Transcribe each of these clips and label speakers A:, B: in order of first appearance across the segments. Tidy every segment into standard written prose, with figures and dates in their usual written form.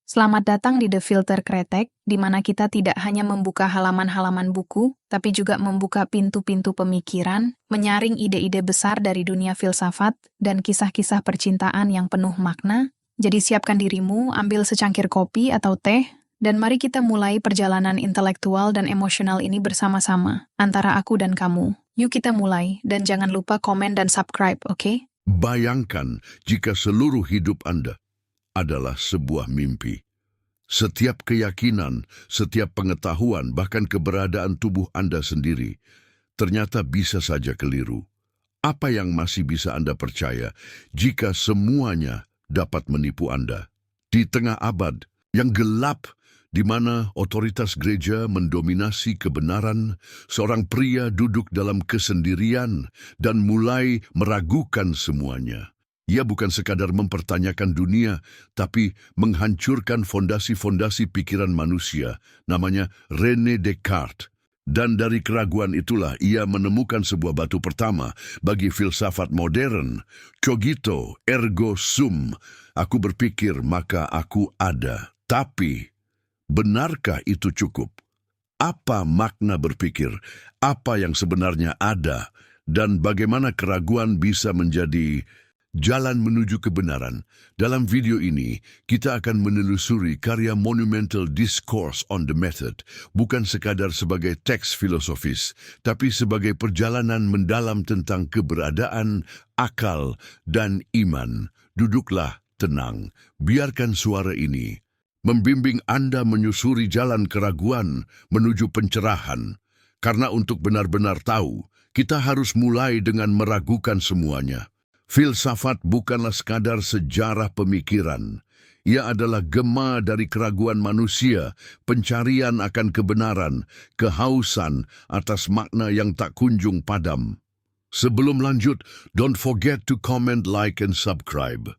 A: Selamat datang di The Filter Kretek, di mana kita tidak hanya membuka halaman-halaman buku, tapi juga membuka pintu-pintu pemikiran, menyaring ide-ide besar dari dunia filsafat, dan kisah-kisah percintaan yang penuh makna. Jadi siapkan dirimu, ambil secangkir kopi atau teh, dan mari kita mulai perjalanan intelektual dan emosional ini bersama-sama, antara aku dan kamu. Yuk kita mulai, dan jangan lupa komen dan subscribe, oke?
B: Bayangkan jika seluruh hidup Anda adalah sebuah mimpi. Setiap keyakinan, setiap pengetahuan, bahkan keberadaan tubuh Anda sendiri, ternyata bisa saja keliru. Apa yang masih bisa Anda percaya jika semuanya dapat menipu Anda? Di tengah abad yang gelap, di mana otoritas gereja mendominasi kebenaran, seorang pria duduk dalam kesendirian dan mulai meragukan semuanya. Ia bukan sekadar mempertanyakan dunia, tapi menghancurkan fondasi-fondasi pikiran manusia, namanya René Descartes. Dan dari keraguan itulah ia menemukan sebuah batu pertama bagi filsafat modern, cogito ergo sum, aku berpikir maka aku ada. Tapi, benarkah itu cukup? Apa makna berpikir? Apa yang sebenarnya ada? Dan bagaimana keraguan bisa menjadi jalan menuju kebenaran? Dalam video ini, kita akan menelusuri karya Monumental Discourse on the Method, bukan sekadar sebagai teks filosofis, tapi sebagai perjalanan mendalam tentang keberadaan, akal, dan iman. Duduklah tenang, biarkan suara ini membimbing Anda menyusuri jalan keraguan menuju pencerahan. Karena untuk benar-benar tahu, kita harus mulai dengan meragukan semuanya. Filsafat bukanlah sekadar sejarah pemikiran. Ia adalah gema dari keraguan manusia, pencarian akan kebenaran, kehausan atas makna yang tak kunjung padam. Sebelum lanjut, don't forget to comment, like, and subscribe.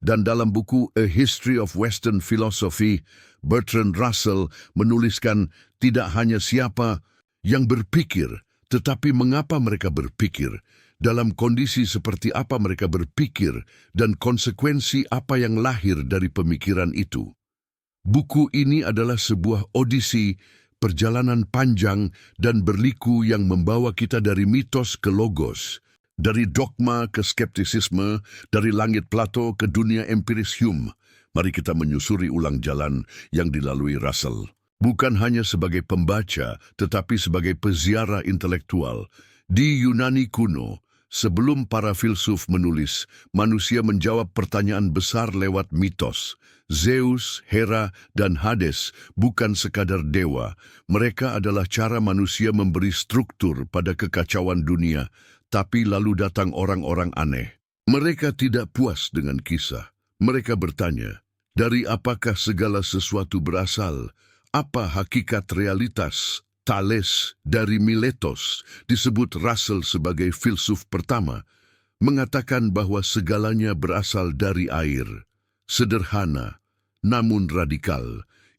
B: Dan dalam buku A History of Western Philosophy, Bertrand Russell menuliskan tidak hanya siapa yang berpikir, tetapi mengapa mereka berpikir, dalam kondisi seperti apa mereka berpikir, dan konsekuensi apa yang lahir dari pemikiran itu. Buku ini adalah sebuah audisi, perjalanan panjang dan berliku yang membawa kita dari mitos ke logos, dari dogma ke skeptisisme, dari langit Plato ke dunia empiris Hume. Mari kita menyusuri ulang jalan yang dilalui Russell. Bukan hanya sebagai pembaca, tetapi sebagai peziarah intelektual. Di Yunani kuno, sebelum para filsuf menulis, manusia menjawab pertanyaan besar lewat mitos. Zeus, Hera, dan Hades bukan sekadar dewa. Mereka adalah cara manusia memberi struktur pada kekacauan dunia. Tapi lalu datang orang-orang aneh. Mereka tidak puas dengan kisah. Mereka bertanya, dari apakah segala sesuatu berasal? Apa hakikat realitas? Thales dari Miletos, disebut Russell sebagai filsuf pertama, mengatakan bahwa segalanya berasal dari air. Sederhana, namun radikal.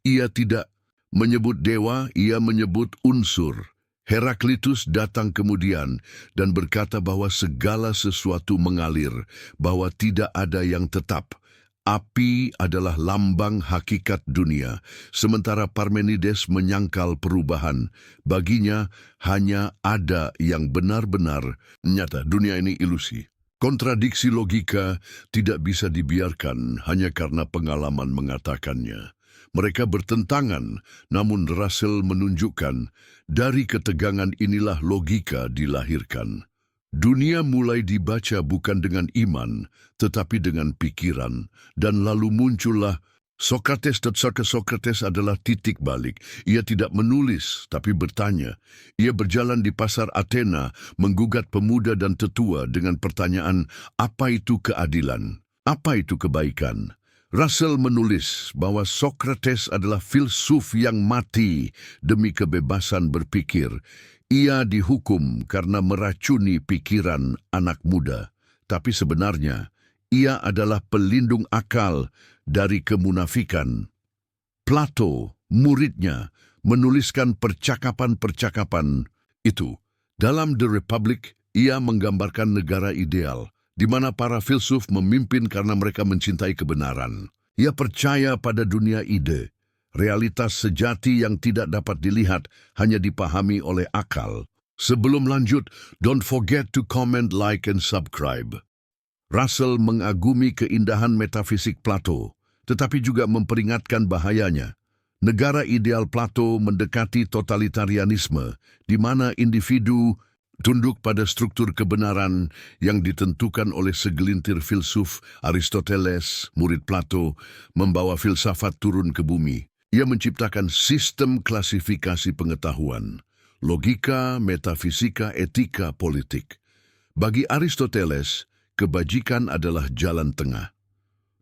B: Ia tidak menyebut dewa, ia menyebut unsur. Heraklitus datang kemudian dan berkata bahwa segala sesuatu mengalir, bahwa tidak ada yang tetap. Api adalah lambang hakikat dunia, sementara Parmenides menyangkal perubahan. Baginya hanya ada yang benar-benar nyata. Dunia ini ilusi. Kontradiksi logika tidak bisa dibiarkan hanya karena pengalaman mengatakannya. Mereka bertentangan, namun Russell menunjukkan dari ketegangan inilah logika dilahirkan. Dunia mulai dibaca bukan dengan iman, tetapi dengan pikiran, dan lalu muncullah Sokrates. Sokrates adalah titik balik. Ia tidak menulis, tapi bertanya. Ia berjalan di pasar Athena, menggugat pemuda dan tetua dengan pertanyaan, apa itu keadilan? Apa itu kebaikan? Russell menulis bahwa Sokrates adalah filsuf yang mati demi kebebasan berpikir. Ia dihukum karena meracuni pikiran anak muda. Tapi sebenarnya, ia adalah pelindung akal dari kemunafikan. Plato, muridnya, menuliskan percakapan-percakapan itu. Dalam The Republic, ia menggambarkan negara ideal, di mana para filsuf memimpin karena mereka mencintai kebenaran. Ia percaya pada dunia ide, realitas sejati yang tidak dapat dilihat hanya dipahami oleh akal. Sebelum lanjut, don't forget to comment, like, and subscribe. Russell mengagumi keindahan metafisik Plato, tetapi juga memperingatkan bahayanya. Negara ideal Plato mendekati totalitarianisme, di mana individu tunduk pada struktur kebenaran yang ditentukan oleh segelintir filsuf. Aristoteles, murid Plato, membawa filsafat turun ke bumi. Ia menciptakan sistem klasifikasi pengetahuan, logika, metafisika, etika, politik. Bagi Aristoteles, kebajikan adalah jalan tengah.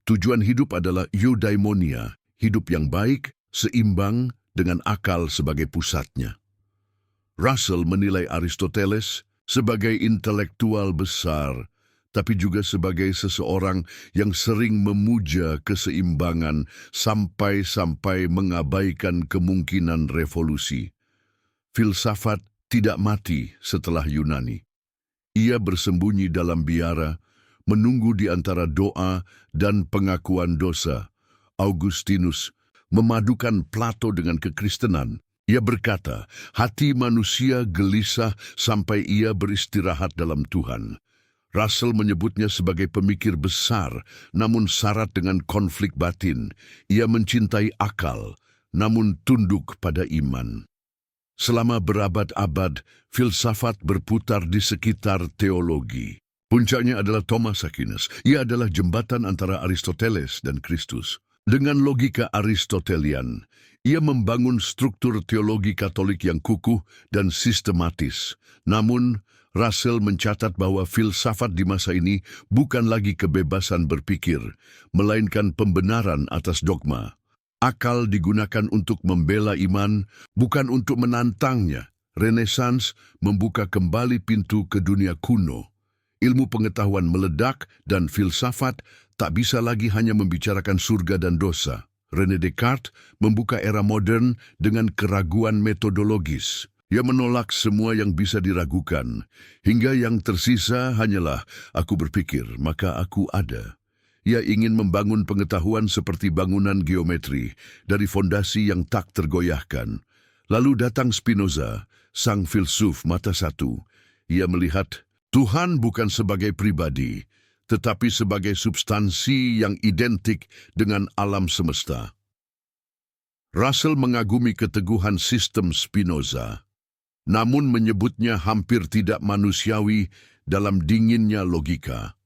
B: Tujuan hidup adalah eudaimonia, hidup yang baik, seimbang dengan akal sebagai pusatnya. Russell menilai Aristoteles sebagai intelektual besar, tapi juga sebagai seseorang yang sering memuja keseimbangan sampai mengabaikan kemungkinan revolusi. Filsafat tidak mati setelah Yunani. Ia bersembunyi dalam biara, menunggu di antara doa dan pengakuan dosa. Augustinus memadukan Plato dengan kekristenan. Ia berkata, hati manusia gelisah sampai ia beristirahat dalam Tuhan. Russell menyebutnya sebagai pemikir besar, namun syarat dengan konflik batin. Ia mencintai akal, namun tunduk pada iman. Selama berabad-abad, filsafat berputar di sekitar teologi. Puncaknya adalah Thomas Aquinas. Ia adalah jembatan antara Aristoteles dan Kristus. Dengan logika Aristotelian, ia membangun struktur teologi Katolik yang kukuh dan sistematis. Namun, Russell mencatat bahwa filsafat di masa ini bukan lagi kebebasan berpikir, melainkan pembenaran atas dogma. Akal digunakan untuk membela iman, bukan untuk menantangnya. Renaissance membuka kembali pintu ke dunia kuno. Ilmu pengetahuan meledak dan filsafat tak bisa lagi hanya membicarakan surga dan dosa. René Descartes membuka era modern dengan keraguan metodologis. Ia menolak semua yang bisa diragukan, hingga yang tersisa hanyalah aku berpikir, maka aku ada. Ia ingin membangun pengetahuan seperti bangunan geometri dari fondasi yang tak tergoyahkan. Lalu datang Spinoza, sang filsuf mata satu. Ia melihat Tuhan bukan sebagai pribadi, tetapi sebagai substansi yang identik dengan alam semesta. Russell mengagumi keteguhan sistem Spinoza, namun menyebutnya hampir tidak manusiawi dalam dinginnya logika.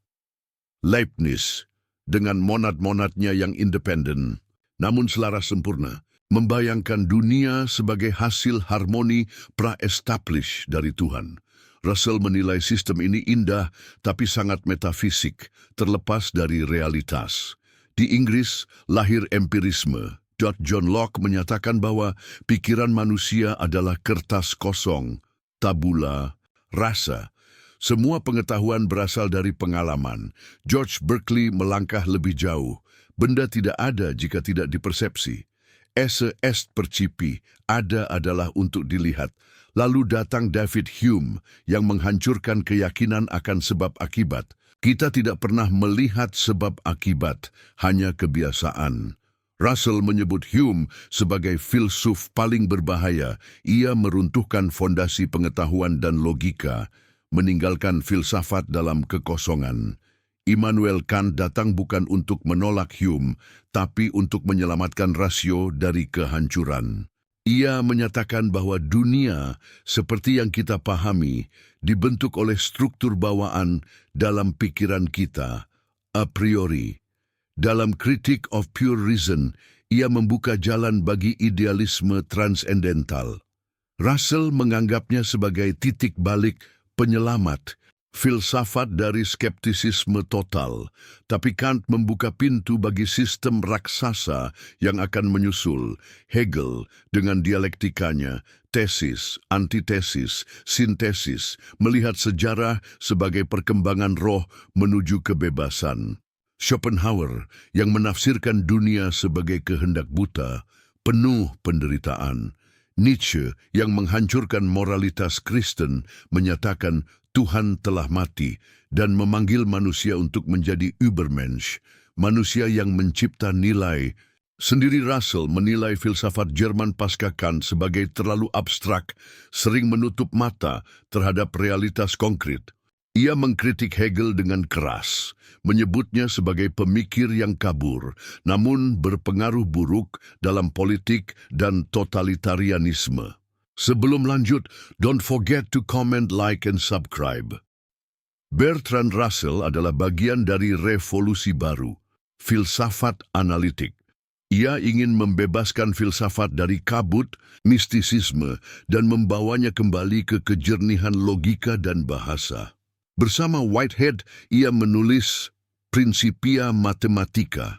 B: Leibniz, dengan monad-monadnya yang independen, namun selaras sempurna, membayangkan dunia sebagai hasil harmoni pra-establish dari Tuhan. Russell menilai sistem ini indah tapi sangat metafisik, terlepas dari realitas. Di Inggris, lahir empirisme. John Locke menyatakan bahwa pikiran manusia adalah kertas kosong, tabula rasa. Semua pengetahuan berasal dari pengalaman. George Berkeley melangkah lebih jauh. Benda tidak ada jika tidak dipersepsi. Esse est percipi, ada adalah untuk dilihat. Lalu datang David Hume yang menghancurkan keyakinan akan sebab akibat. Kita tidak pernah melihat sebab akibat, hanya kebiasaan. Russell menyebut Hume sebagai filsuf paling berbahaya. Ia meruntuhkan fondasi pengetahuan dan logika, meninggalkan filsafat dalam kekosongan. Immanuel Kant datang bukan untuk menolak Hume, tapi untuk menyelamatkan rasio dari kehancuran. Ia menyatakan bahwa dunia seperti yang kita pahami dibentuk oleh struktur bawaan dalam pikiran kita, a priori. Dalam Critique of Pure Reason, ia membuka jalan bagi idealisme transendental. Russell menganggapnya sebagai titik balik penyelamat, filsafat dari skeptisisme total, tapi Kant membuka pintu bagi sistem raksasa yang akan menyusul. Hegel dengan dialektikanya, tesis, antitesis, sintesis, melihat sejarah sebagai perkembangan roh menuju kebebasan. Schopenhauer yang menafsirkan dunia sebagai kehendak buta, penuh penderitaan. Nietzsche yang menghancurkan moralitas Kristen menyatakan Tuhan telah mati dan memanggil manusia untuk menjadi Übermensch, manusia yang mencipta nilai. Sendiri Russell menilai filsafat Jerman pasca Kant sebagai terlalu abstrak, sering menutup mata terhadap realitas konkret. Ia mengkritik Hegel dengan keras, menyebutnya sebagai pemikir yang kabur, namun berpengaruh buruk dalam politik dan totalitarianisme. Sebelum lanjut, don't forget to comment, like, and subscribe. Bertrand Russell adalah bagian dari revolusi baru, filsafat analitik. Ia ingin membebaskan filsafat dari kabut, mistisisme, dan membawanya kembali ke kejernihan logika dan bahasa. Bersama Whitehead, ia menulis Principia Mathematica,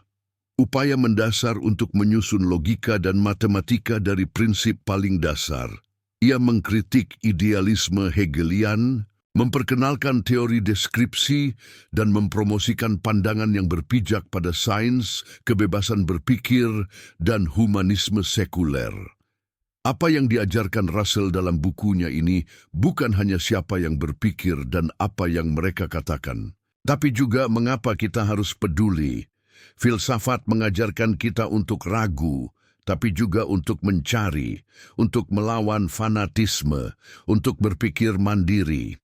B: upaya mendasar untuk menyusun logika dan matematika dari prinsip paling dasar. Ia mengkritik idealisme Hegelian, memperkenalkan teori deskripsi, dan mempromosikan pandangan yang berpijak pada sains, kebebasan berpikir, dan humanisme sekuler. Apa yang diajarkan Russell dalam bukunya ini bukan hanya siapa yang berpikir dan apa yang mereka katakan, tapi juga mengapa kita harus peduli. Filsafat mengajarkan kita untuk ragu, tapi juga untuk mencari, untuk melawan fanatisme, untuk berpikir mandiri.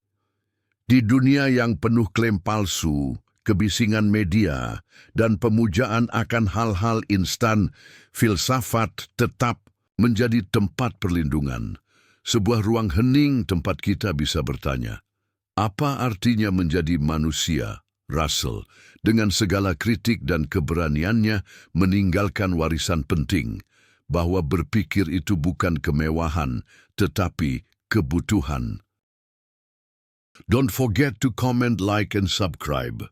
B: Di dunia yang penuh klaim palsu, kebisingan media, dan pemujaan akan hal-hal instan, filsafat tetap menjadi tempat perlindungan. Sebuah ruang hening tempat kita bisa bertanya, apa artinya menjadi manusia? Russell, dengan segala kritik dan keberaniannya, meninggalkan warisan penting, bahwa berpikir itu bukan kemewahan, tetapi kebutuhan. Don't forget to comment, like, and subscribe.